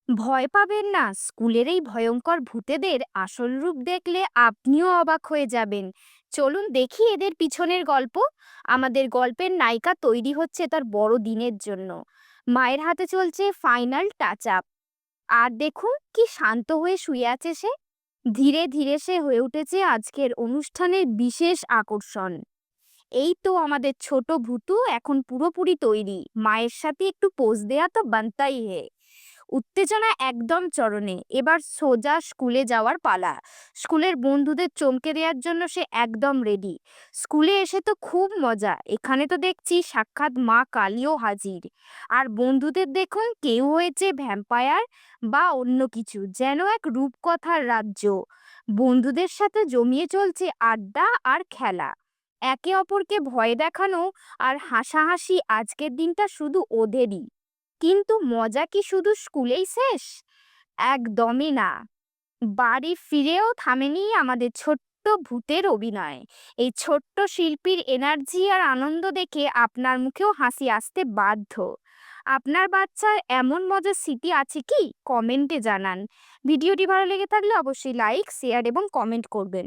ভয় পাবেন না। স্কুলের এই ভয়ঙ্কর ভূতেদের আসল রূপ দেখলে আপনিও অবাক হয়ে যাবেন। চলুন দেখি এদের পিছনের গল্প। আমাদের গল্পের নায়িকা তৈরি হচ্ছে তার বড় দিনের জন্য। মায়ের হাতে চলছে ফাইনাল টাচ আপ। আর দেখুন কি শান্ত হয়ে শুয়ে আছে সে। ধীরে ধীরে সে হয়ে উঠেছে আজকের অনুষ্ঠানের বিশেষ আকর্ষণ। এই তো আমাদের ছোট ভূতু এখন পুরোপুরি তৈরি। মায়ের সাথে একটু পোজ দেয়া তো বানতাই হে। উত্তেজনা একদম চরণে। এবার সোজা স্কুলে যাওয়ার পালা। স্কুলের বন্ধুদের চমকে দেওয়ার জন্য সে একদম রেডি। স্কুলে এসে তো খুব মজা। এখানে তো দেখছি সাক্ষাৎ মা কালীও হাজির। আর বন্ধুদের দেখুন, কেউ হয়েছে ভ্যাম্পায়ার বা অন্য কিছু, যেন এক রূপকথার রাজ্য। বন্ধুদের সাথে জমিয়ে চলছে আড্ডা আর খেলা। একে অপরকে ভয় দেখানো আর হাসাহাসি। আজকের দিনটা শুধু ওদেরই। কিন্তু মজা কি শুধু স্কুলেই শেষ? একদমই না। বাড়ি ফিরেও থামেনি আমাদের ছোট্ট ভূতের অভিনয়। এই ছোট্ট শিল্পীর এনার্জি আর আনন্দ দেখে আপনার মুখেও হাসি আসতে বাধ্য। আপনার বাচ্চার এমন মজার স্মৃতি আছে কি? কমেন্টে জানান। ভিডিওটি ভালো লেগে থাকলে অবশ্যই লাইক, শেয়ার এবং কমেন্ট করবেন।